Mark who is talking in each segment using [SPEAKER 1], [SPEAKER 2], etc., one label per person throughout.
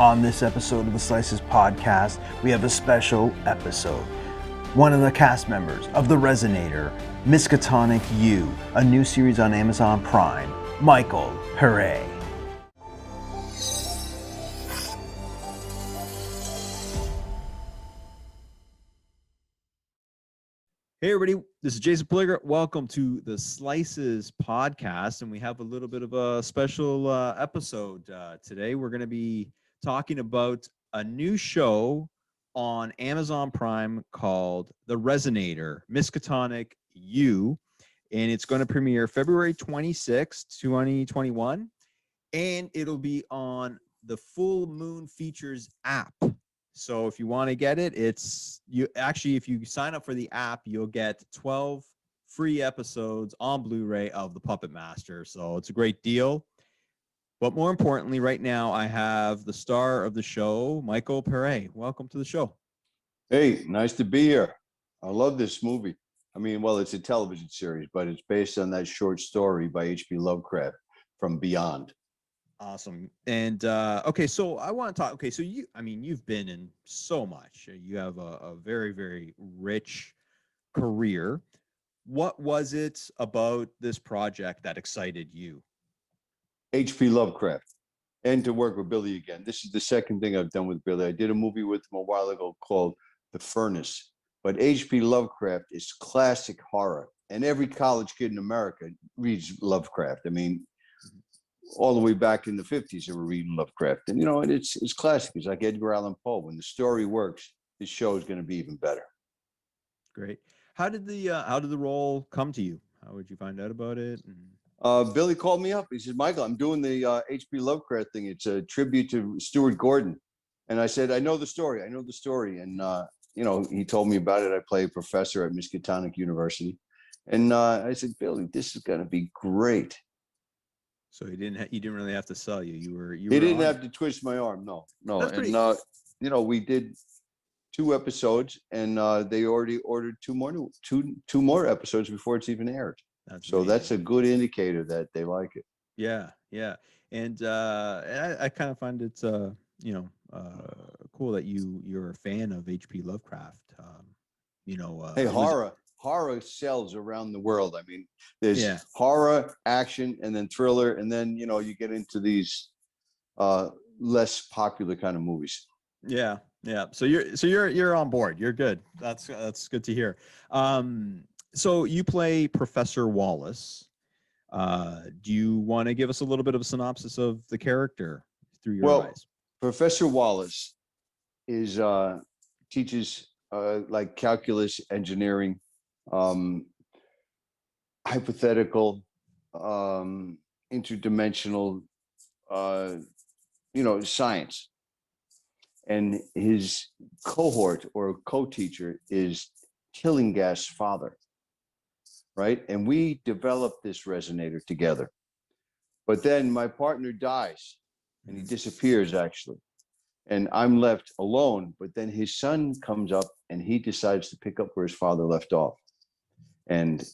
[SPEAKER 1] On this episode of the Slices podcast, we have a special episode. One of the cast members of the Resonator Miskatonic U, a new series on Amazon Prime, Michael Pare. Hey everybody, this is Jason Pelligra. Welcome to the Slices podcast, and we have a little bit of a special episode today. We're going to be talking about a new show on Amazon Prime called The Resonator Miskatonic U, and it's going to premiere February 26th, 2021, and it'll be on the Full Moon Features app. So if you want to get it, if you sign up for the app, you'll get 12 free episodes on Blu-ray of The Puppet Master. So it's a great deal. But more importantly, right now, I have the star of the show, Michael Pare. Welcome to the show.
[SPEAKER 2] Hey, nice to be here. I love this movie. I mean, well, it's a television series, but it's based on that short story by HP Lovecraft, From Beyond.
[SPEAKER 1] Awesome. And okay, so I want to talk. Okay, so you've been in so much. You have a very, very rich career. What was it about this project that excited you?
[SPEAKER 2] HP Lovecraft, and to work with Billy again. This is the second thing I've done with Billy. I did a movie with him a while ago called The Furnace. But HP Lovecraft is classic horror, and every college kid in America reads Lovecraft. I mean, all the way back in the 50s, they were reading Lovecraft. And, you know, and it's classic. It's like Edgar Allan Poe. When the story works, this show is going to be even better.
[SPEAKER 1] Great. How did the role come to you? How would you find out about it?
[SPEAKER 2] Billy called me up. He said, Michael, I'm doing the HP Lovecraft thing. It's a tribute to Stuart Gordon. And I said, I know the story. And, you know, he told me about it. I play a professor at Miskatonic University. And I said, Billy, this is going to be great.
[SPEAKER 1] So he didn't really have to sell you. He
[SPEAKER 2] didn't have to twist my arm. No.
[SPEAKER 1] That's pretty...
[SPEAKER 2] And you know, we did 2 episodes, and they already ordered two more episodes before it's even aired. That's a good indicator that they like it.
[SPEAKER 1] Yeah. And I kind of find it cool that you're a fan of HP Lovecraft.
[SPEAKER 2] Hey, horror sells around the world. I mean, there's horror, action, and then thriller, and then you get into these less popular kind of movies.
[SPEAKER 1] Yeah. So you're on board. You're good. That's good to hear. So you play Professor Wallace. Do you want to give us a little bit of a synopsis of the character through your eyes?
[SPEAKER 2] Professor Wallace is teaches like calculus, engineering, hypothetical, interdimensional, science. And his cohort or co-teacher is Tillinghast's father, right? And we developed this resonator together. But then my partner dies, and he disappears, actually. And I'm left alone, but then his son comes up, and he decides to pick up where his father left off. And,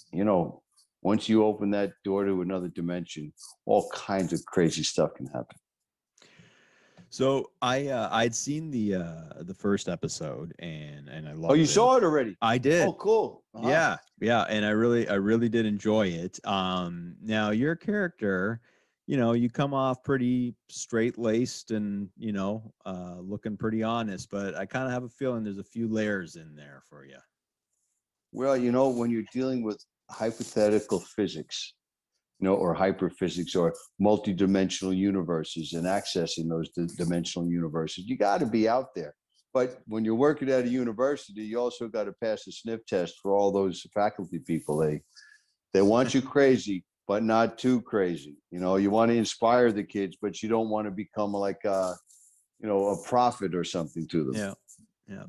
[SPEAKER 2] once you open that door to another dimension, all kinds of crazy stuff can happen.
[SPEAKER 1] So I'd seen the first episode and I loved it.
[SPEAKER 2] Oh, you saw it already?
[SPEAKER 1] I did.
[SPEAKER 2] Oh, cool.
[SPEAKER 1] Uh-huh. Yeah, and I really did enjoy it. Now your character, you come off pretty straight-laced and looking pretty honest, but I kind of have a feeling there's a few layers in there for you.
[SPEAKER 2] Well, when you're dealing with hypothetical physics, or hyperphysics or multidimensional universes and accessing those dimensional universes, you got to be out there. But when you're working at a university, you also got to pass a sniff test for all those faculty people. They want you crazy, but not too crazy. You want to inspire the kids, but you don't want to become like a prophet or something to them.
[SPEAKER 1] Yeah.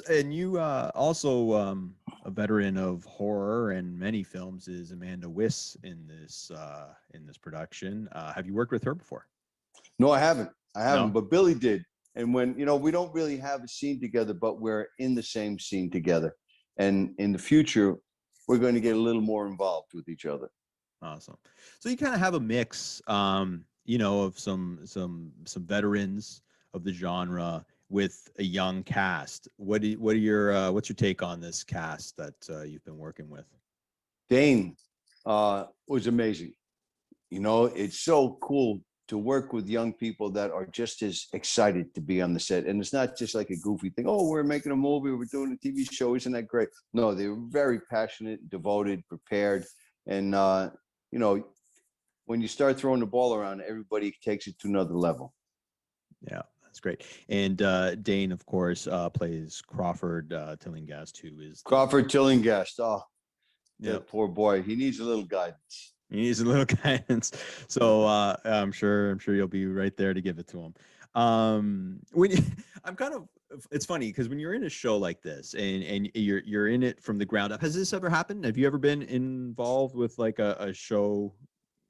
[SPEAKER 1] And you also a veteran of horror and many films is Amanda Wyss in this production. Have you worked with her before?
[SPEAKER 2] No, I haven't.
[SPEAKER 1] No?
[SPEAKER 2] But Billy did. And when we don't really have a scene together, but we're in the same scene together. And in the future, we're going to get a little more involved with each other.
[SPEAKER 1] Awesome. So you kind of have a mix, of some veterans of the genre with a young cast. What are your what's your take on this cast that you've been working with?
[SPEAKER 2] Dane was amazing. It's so cool to work with young people that are just as excited to be on the set. And it's not just like a goofy thing. Oh, we're making a movie, we're doing a TV show. Isn't that great? No, they were very passionate, devoted, prepared. And, when you start throwing the ball around, everybody takes it to another level.
[SPEAKER 1] Yeah, that's great. And Dane, of course, plays Crawford Tillinghast, who is
[SPEAKER 2] Crawford Tillinghast. Oh,
[SPEAKER 1] yeah,
[SPEAKER 2] that poor boy. He needs a little guidance.
[SPEAKER 1] he needs a little guidance. So I'm sure you'll be right there to give it to him. When you, I'm kind of, it's funny because when you're in a show like this and you're in it from the ground up, has this ever happened? Have you ever been involved with like a show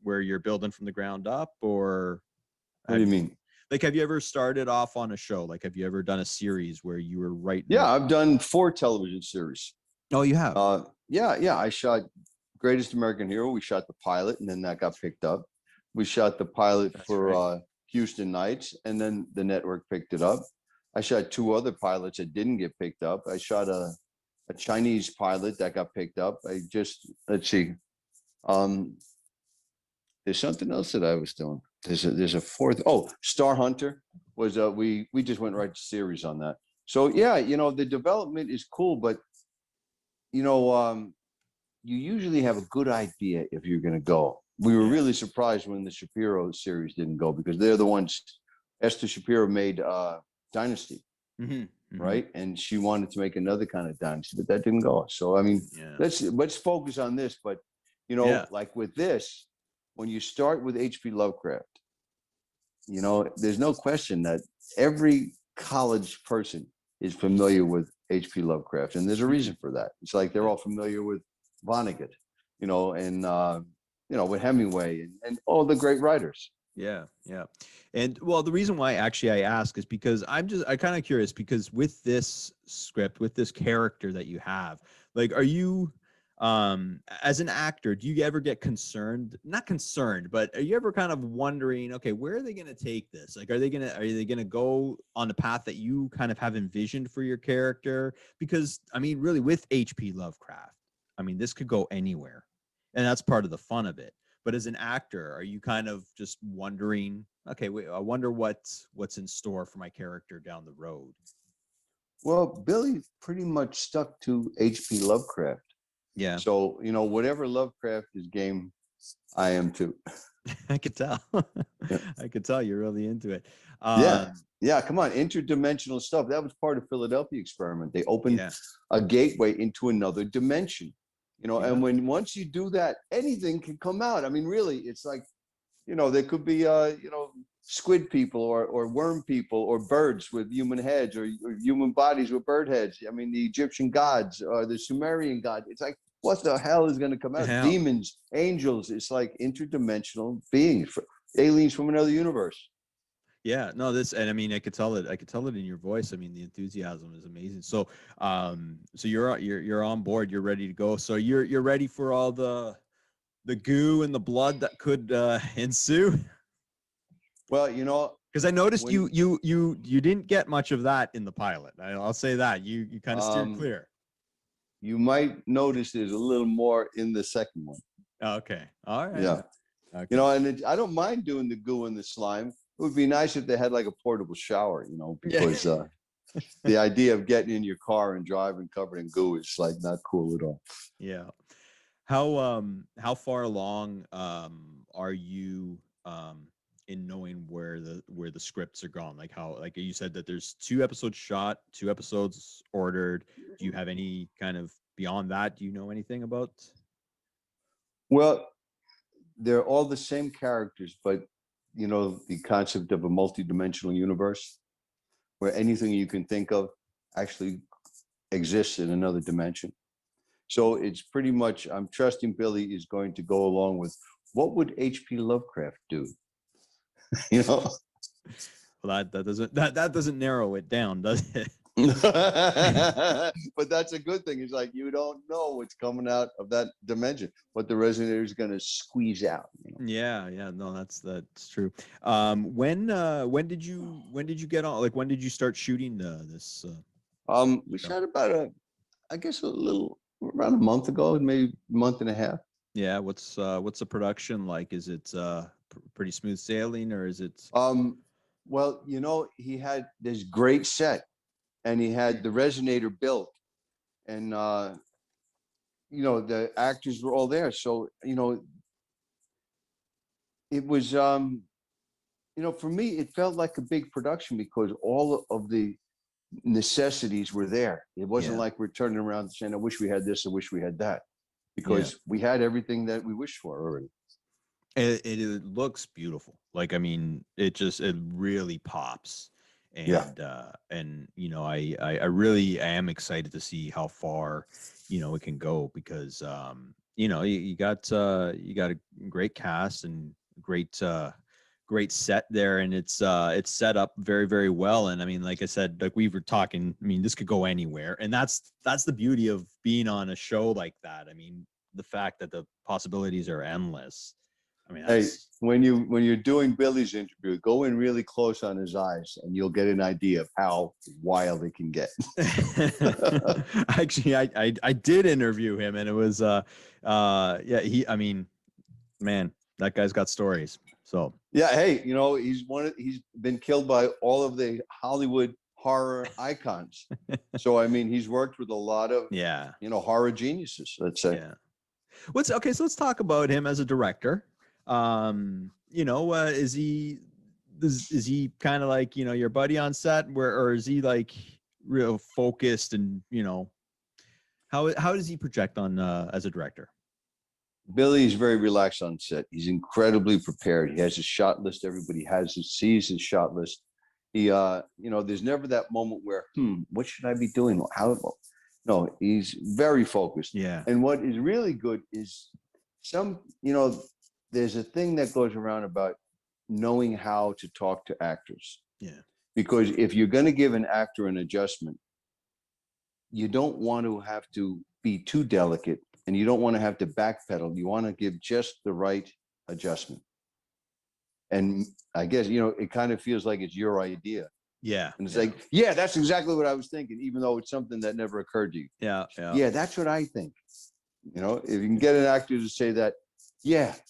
[SPEAKER 1] where you're building from the ground up, or
[SPEAKER 2] What do you mean?
[SPEAKER 1] like, have you ever started off on a show? Like, have you ever done a series where you were writing?
[SPEAKER 2] Yeah, I've done 4 television series.
[SPEAKER 1] Oh, you have?
[SPEAKER 2] Yeah. I shot Greatest American Hero. We shot the pilot, and then that got picked up. We shot the pilot for Houston Nights, and then the network picked it up. I shot 2 other pilots that didn't get picked up. I shot a Chinese pilot that got picked up. Let's see. There's something else that I was doing. There's a 4th. Oh, Star Hunter was we just went right to series on that. So yeah, the development is cool, but you usually have a good idea if you're going to go. We were really surprised when the Shapiro series didn't go, because they're the ones. Esther Shapiro made Dynasty, right? And she wanted to make another kind of Dynasty, but that didn't go. So I mean, let's focus on this. But like with this, when you start with HP Lovecraft, there's no question that every college person is familiar with HP Lovecraft, and there's a reason for that. It's like they're all familiar with Vonnegut, and with Hemingway and all the great writers.
[SPEAKER 1] Yeah. And well, the reason why actually I ask is because I'm kind of curious, because with this script, with this character that you have, like, are you as an actor, do you ever get not concerned, but are you ever kind of wondering, okay, where are they going to take this? Like, are they going to go on the path that you kind of have envisioned for your character? Because I mean, really, with HP Lovecraft, I mean, this could go anywhere, and that's part of the fun of it. But as an actor, are you kind of just wondering, okay, wait, I wonder what's in store for my character down the road?
[SPEAKER 2] Well, Billy pretty much stuck to HP Lovecraft.
[SPEAKER 1] Yeah.
[SPEAKER 2] So, whatever Lovecraft is game, I am too.
[SPEAKER 1] I could tell. I could tell you're really into it.
[SPEAKER 2] Yeah. Come on, interdimensional stuff. That was part of Philadelphia Experiment. They opened a gateway into another dimension. And once you do that, anything can come out. I mean, really, it's like, there could be, squid people or worm people or birds with human heads or human bodies with bird heads. I mean, the Egyptian gods or the Sumerian god. It's like, what the hell is going to come out? Demons, angels. It's like interdimensional beings, aliens from another universe.
[SPEAKER 1] Yeah, no, and I mean, I could tell it in your voice. I mean, the enthusiasm is amazing. So, so you're on board, you're ready to go. So you're ready for all the goo and the blood that could ensue.
[SPEAKER 2] Well,
[SPEAKER 1] because I noticed you didn't get much of that in the pilot. I'll say that you kind of steered clear.
[SPEAKER 2] You might notice there's a little more in the second one.
[SPEAKER 1] Okay, all right.
[SPEAKER 2] Yeah, okay. And I don't mind doing the goo and the slime. It would be nice if they had like a portable shower, because the idea of getting in your car and driving covered in goo is like not cool at all.
[SPEAKER 1] Yeah. How far along are you in knowing where the scripts are gone? Like you said that there's 2 episodes shot, 2 episodes ordered. Do you have any kind of beyond that? Do you know anything about?
[SPEAKER 2] Well, they're all the same characters, but the concept of a multi-dimensional universe where anything you can think of actually exists in another dimension. So it's pretty much, I'm trusting Billy is going to go along with what would HP Lovecraft do?
[SPEAKER 1] Well, that doesn't narrow it down, does it?
[SPEAKER 2] But that's a good thing. It's like you don't know what's coming out of that dimension, what the resonator is going to squeeze out. You know?
[SPEAKER 1] Yeah, no, that's true. When did you get on? Like, when did you start shooting this?
[SPEAKER 2] We
[SPEAKER 1] Show?
[SPEAKER 2] shot about I guess around a month ago, maybe a month and a half.
[SPEAKER 1] Yeah, what's the production like? Is it pretty smooth sailing, or is it?
[SPEAKER 2] Well, he had this great set, and he had the resonator built, and the actors were all there. So it was for me, it felt like a big production because all of the necessities were there. It wasn't like we're turning around and saying, I wish we had this, I wish we had that, because we had everything that we wished for already.
[SPEAKER 1] It looks beautiful. Like, I mean, it really pops. And I really am excited to see how far it can go, because you got a great cast and great set there, and it's set up very, very well. And I mean, like I said, like we were talking, I mean, this could go anywhere, and that's the beauty of being on a show like that. I mean, the fact that the possibilities are endless. I mean,
[SPEAKER 2] hey, when you're doing Billy's interview, go in really close on his eyes, and you'll get an idea of how wild it can get.
[SPEAKER 1] Actually, I did interview him, and it was I mean, man, that guy's got stories. So
[SPEAKER 2] yeah, hey, he's been killed by all of the Hollywood horror icons. So I mean, he's worked with a lot of horror geniuses, let's say.
[SPEAKER 1] Yeah. So let's talk about him as a director. Is he kind of like, your buddy on set, or is he like real focused, and how does he project on as a director?
[SPEAKER 2] Billy is very relaxed on set. He's incredibly prepared. He has his shot list. Everybody sees his shot list. He there's never that moment where what should I be doing? No, he's very focused.
[SPEAKER 1] Yeah.
[SPEAKER 2] And what is really good is there's a thing that goes around about knowing how to talk to actors.
[SPEAKER 1] Yeah.
[SPEAKER 2] Because if you're going to give an actor an adjustment, you don't want to have to be too delicate, and you don't want to have to backpedal. You want to give just the right adjustment. And I guess, it kind of feels like it's your idea.
[SPEAKER 1] Yeah.
[SPEAKER 2] And it's like, yeah, that's exactly what I was thinking, even though it's something that never occurred to you.
[SPEAKER 1] Yeah.
[SPEAKER 2] Yeah, that's what I think. If you can get an actor to say that, that's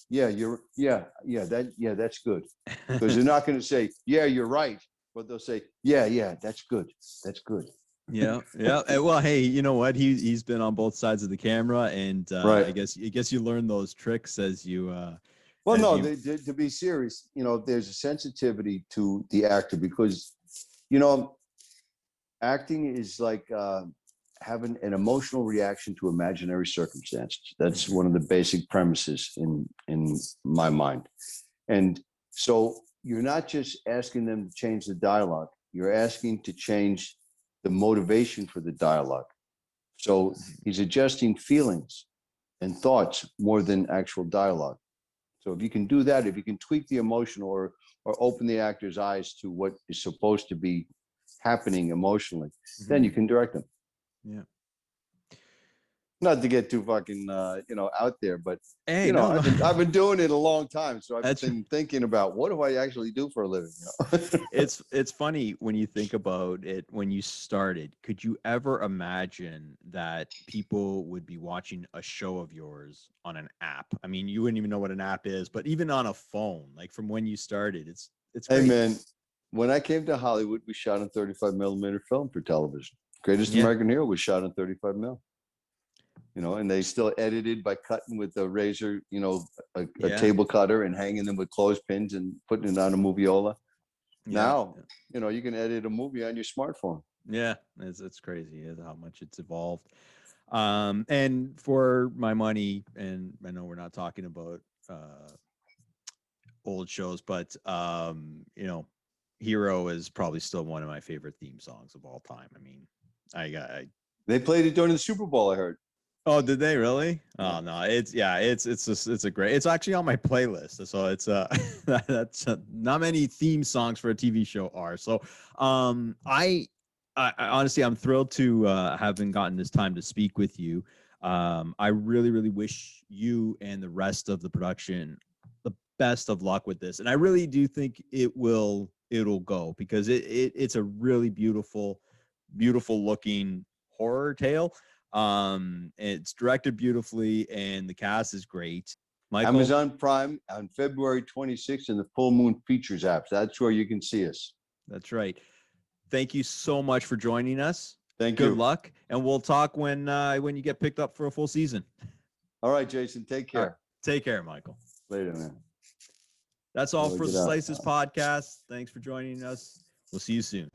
[SPEAKER 2] good. Because they're not going to say, yeah, you're right. But they'll say, yeah, that's good. That's good.
[SPEAKER 1] Yeah. Well, hey, you know what? He's been on both sides of the camera, and
[SPEAKER 2] right.
[SPEAKER 1] I guess you learn those tricks as you.
[SPEAKER 2] To be serious, there's a sensitivity to the actor, because, acting is like having an emotional reaction to imaginary circumstances. That's one of the basic premises in my mind. And so you're not just asking them to change the dialogue, you're asking to change the motivation for the dialogue. So he's adjusting feelings and thoughts more than actual dialogue. So if you can do that, if you can tweak the emotion or open the actor's eyes to what is supposed to be happening emotionally, then you can direct them.
[SPEAKER 1] Yeah.
[SPEAKER 2] Not to get too fucking out there, but
[SPEAKER 1] hey,
[SPEAKER 2] I've been doing it a long time, so I've been thinking about what do I actually do for a living.
[SPEAKER 1] It's funny when you think about it. When you started, could you ever imagine that people would be watching a show of yours on an app? I mean, you wouldn't even know what an app is, but even on a phone, like from when you started, it's
[SPEAKER 2] hey man, when I came to Hollywood, we shot on 35 millimeter film for television. Greatest American Hero was shot on 35 mil. And they still edited by cutting with a razor, a table cutter, and hanging them with clothespins and putting it on a moviola. Now, you can edit a movie on your smartphone.
[SPEAKER 1] Yeah, it's crazy how much it's evolved. And for my money, and I know we're not talking about old shows, but Hero is probably still one of my favorite theme songs of all time. I mean,
[SPEAKER 2] they played it during the Super Bowl, I heard.
[SPEAKER 1] Oh, did they really? Oh no, it's a great. It's actually on my playlist, so it's that's not many theme songs for a TV show are. So, I honestly, I'm thrilled to having gotten this time to speak with you. I really, really wish you and the rest of the production the best of luck with this. And I really do think it'll go, because it's a really beautiful looking horror tale. It's directed beautifully and the cast is great. Michael,
[SPEAKER 2] Amazon Prime on February 26th in the Full Moon Features app. That's where you can see us.
[SPEAKER 1] that's right. Thank you so much for joining us.
[SPEAKER 2] Thank you.
[SPEAKER 1] Good luck, and we'll talk when you get picked up for a full season.
[SPEAKER 2] All right, Jason. Take care.
[SPEAKER 1] Right. Take care, Michael.
[SPEAKER 2] Later, man.
[SPEAKER 1] That's all for the Slices podcast. Thanks for joining us. We'll see you soon.